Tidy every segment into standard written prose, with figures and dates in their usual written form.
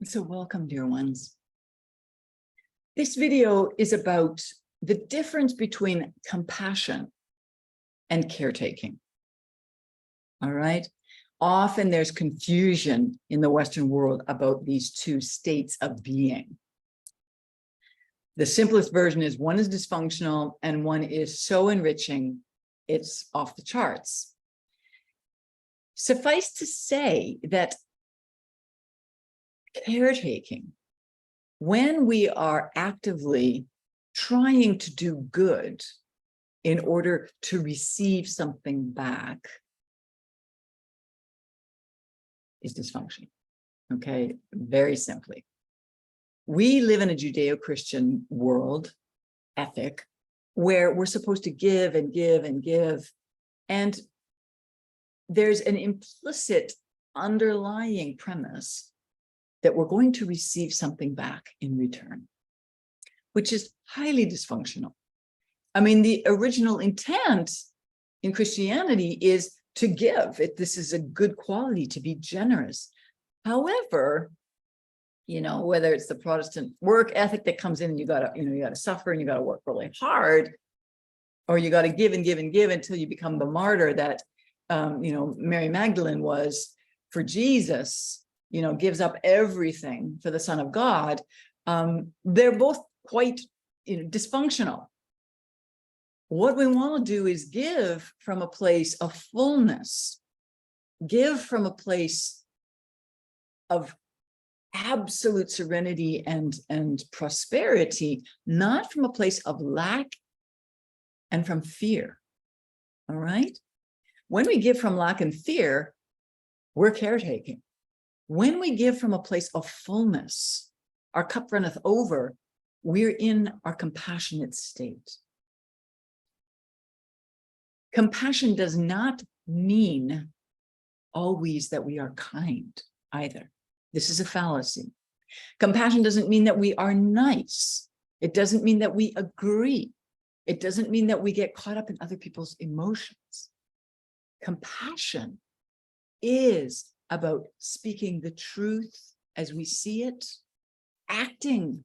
So welcome, dear ones. This video is about the difference between compassion and caretaking. All right. Often there's confusion in the Western world about these two states of being. The simplest version is one is dysfunctional and one is so enriching, it's off the charts. Suffice to say that caretaking, when we are actively trying to do good in order to receive something back, is dysfunction. Okay, very simply. We live in a Judeo-Christian world ethic where we're supposed to give and give and give. And there's an implicit underlying premise that we're going to receive something back in return, which is highly dysfunctional. I mean, the original intent in Christianity is to give. This is a good quality, to be generous. However, you know, whether it's the Protestant work ethic that comes in and you gotta suffer and you gotta work really hard, or you gotta give and give and give until you become the martyr that, Mary Magdalene was for Jesus, gives up everything for the Son of God. They're both quite, dysfunctional. What we want to do is give from a place of fullness, give from a place of absolute serenity and prosperity, not from a place of lack and from fear. All right. When we give from lack and fear, we're caretaking. When we give from a place of fullness, our cup runneth over, we're in our compassionate state. Compassion does not mean always that we are kind either. This is a fallacy. Compassion doesn't mean that we are nice. It doesn't mean that we agree. It doesn't mean that we get caught up in other people's emotions. Compassion is about speaking the truth as we see it, acting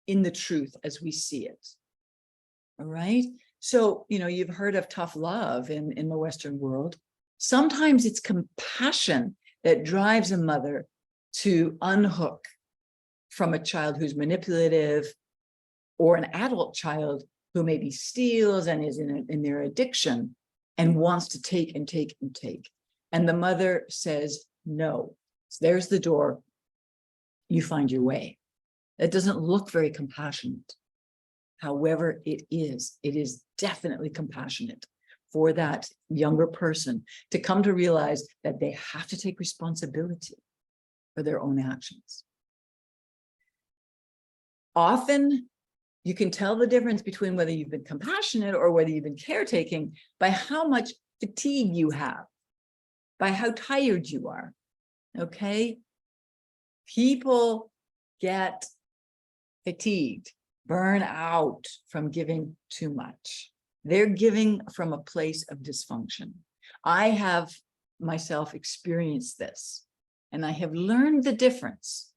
in the truth as we see it. All right. So, you've heard of tough love in the Western world. Sometimes it's compassion that drives a mother to unhook from a child who's manipulative, or an adult child who maybe steals and is in their addiction and wants to take and take and take. And the mother says, no, there's the door, you find your way. It doesn't look very compassionate. However, it is definitely compassionate for that younger person to come to realize that they have to take responsibility for their own actions. Often, you can tell the difference between whether you've been compassionate or whether you've been caretaking by how much fatigue you have, by how tired you are, okay? People get fatigued, burn out from giving too much. They're giving from a place of dysfunction. I have myself experienced this, and I have learned the difference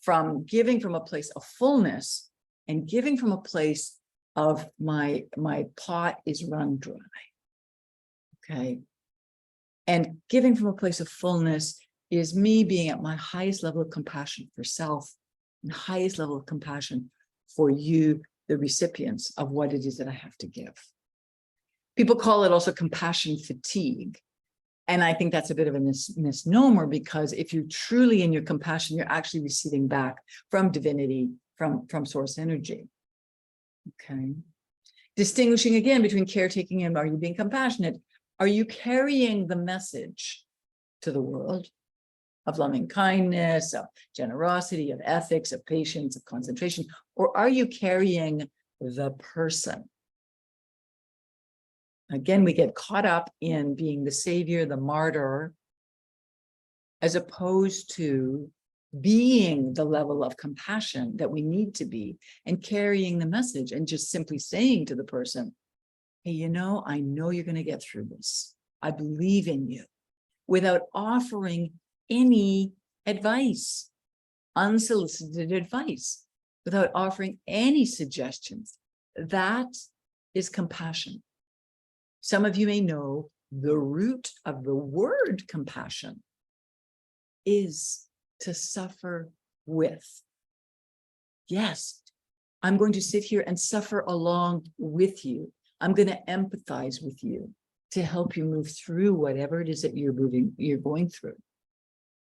from giving from a place of fullness and giving from a place of my pot is run dry, okay? And giving from a place of fullness is me being at my highest level of compassion for self and highest level of compassion for you, the recipients of what it is that I have to give. People call it also compassion fatigue. And I think that's a bit of a misnomer, because if you're truly in your compassion, you're actually receiving back from divinity, from source energy. Okay. Distinguishing again between caretaking and are you being compassionate? Are you carrying the message to the world of loving kindness, of generosity, of ethics, of patience, of concentration? Or are you carrying the person? Again, we get caught up in being the savior, the martyr, as opposed to being the level of compassion that we need to be and carrying the message and just simply saying to the person, hey, I know you're going to get through this. I believe in you, without offering any advice, unsolicited advice, without offering any suggestions. That is compassion. Some of you may know the root of the word compassion is to suffer with. Yes, I'm going to sit here and suffer along with you. I'm going to empathize with you to help you move through whatever it is that you're going through.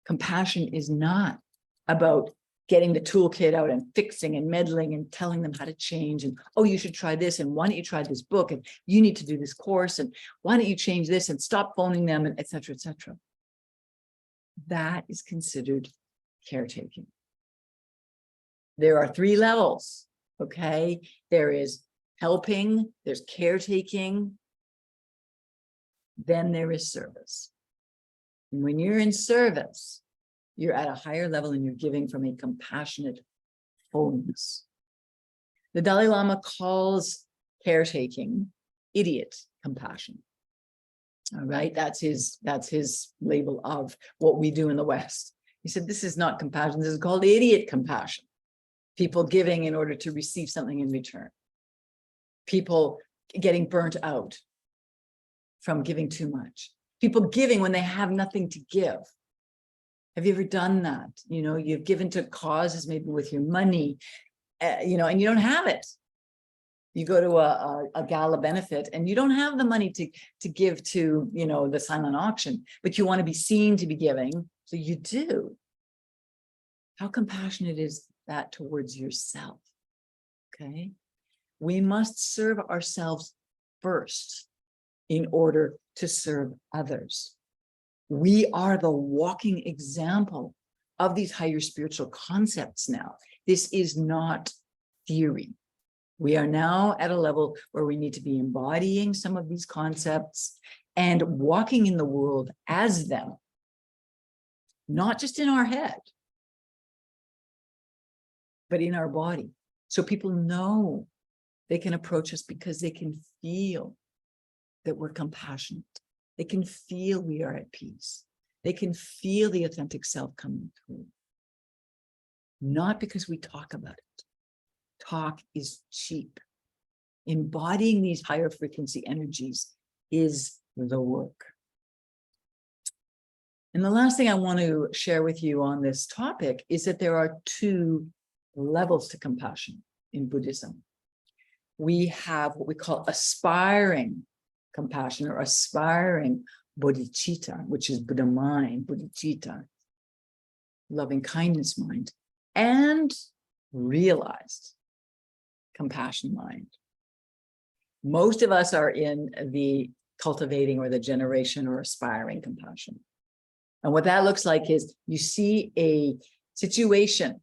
Compassion is not about getting the toolkit out and fixing and meddling and telling them how to change, and, oh, you should try this, and why don't you try this book, and you need to do this course, and why don't you change this, and stop phoning them, and etc., etc. That is considered caretaking. There are 3 levels, okay? There is helping, there's caretaking, then there is service. And when you're in service, you're at a higher level and you're giving from a compassionate fullness. The Dalai Lama calls caretaking idiot compassion. All right, that's his label of what we do in the West. He said, this is not compassion, this is called idiot compassion. People giving in order to receive something in return. People getting burnt out from giving too much. People giving when they have nothing to give. Have you ever done that? You know, you've given to causes, maybe with your money, you know, and you don't have it. You go to a gala benefit and you don't have the money to give to, you know, the silent auction, but you want to be seen to be giving. So you do. How compassionate is that towards yourself? Okay. We must serve ourselves first in order to serve others. We are the walking example of these higher spiritual concepts now. This is not theory. We are now at a level where we need to be embodying some of these concepts and walking in the world as them, not just in our head, but in our body. So people know they can approach us because they can feel that we're compassionate. They can feel we are at peace. They can feel the authentic self coming through. Not because we talk about it. Talk is cheap. Embodying these higher frequency energies is the work. And the last thing I want to share with you on this topic is that there are 2 levels to compassion in Buddhism. We have what we call aspiring compassion or aspiring bodhicitta, which is Buddha mind, bodhicitta, loving kindness mind, and realized compassion mind. Most of us are in the cultivating or the generation or aspiring compassion. And what that looks like is you see a situation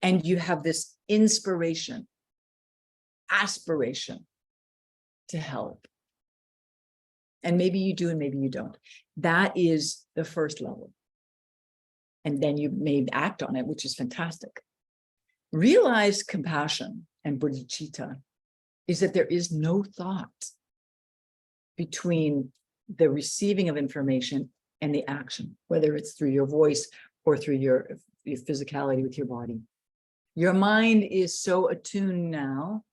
and you have this inspiration, aspiration to help. And maybe you do and maybe you don't. That is the first level. And then you may act on it, which is fantastic. Realized compassion and bodhicitta is that there is no thought between the receiving of information and the action, whether it's through your voice or through your physicality with your body. Your mind is so attuned now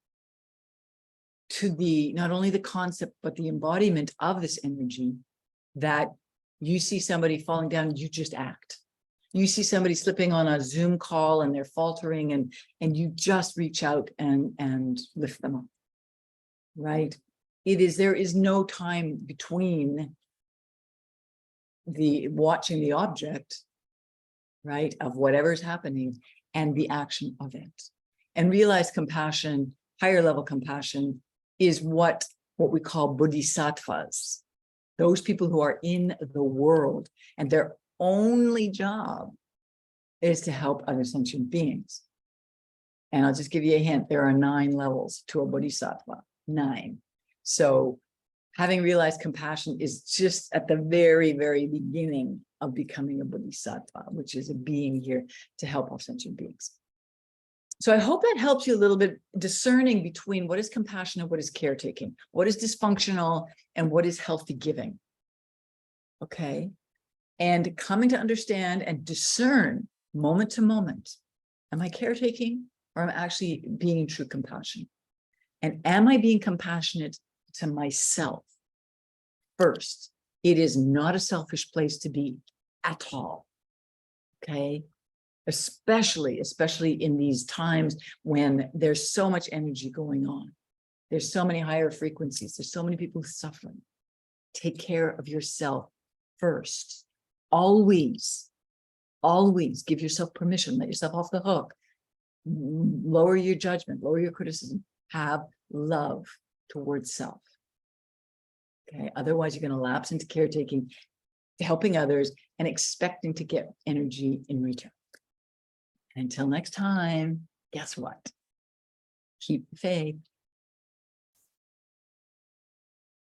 to the not only the concept, but the embodiment of this energy that you see somebody falling down, you just act. You see somebody slipping on a Zoom call and they're faltering and you just reach out and lift them up, right? There is no time between the watching the object, right, of whatever's happening and the action of it. And realize compassion, higher level compassion, is what we call bodhisattvas, those people who are in the world and their only job is to help other sentient beings. And I'll just give you a hint, there are 9 levels to a bodhisattva, 9. So having realized compassion is just at the very, very beginning of becoming a bodhisattva, which is a being here to help all sentient beings. So I hope that helps you a little bit discerning between what is compassion and what is caretaking, what is dysfunctional and what is healthy giving. Okay. and coming to understand and discern moment to moment, am I caretaking or am I actually being in true compassion? And am I being compassionate to myself first? It is not a selfish place to be at all. Okay. Especially in these times when there's so much energy going on. There's so many higher frequencies. There's so many people suffering. Take care of yourself first. Always, always give yourself permission. Let yourself off the hook. Lower your judgment, lower your criticism. Have love towards self. Okay. Otherwise, you're going to lapse into caretaking, helping others, and expecting to get energy in return. Until next time, guess what? Keep the faith.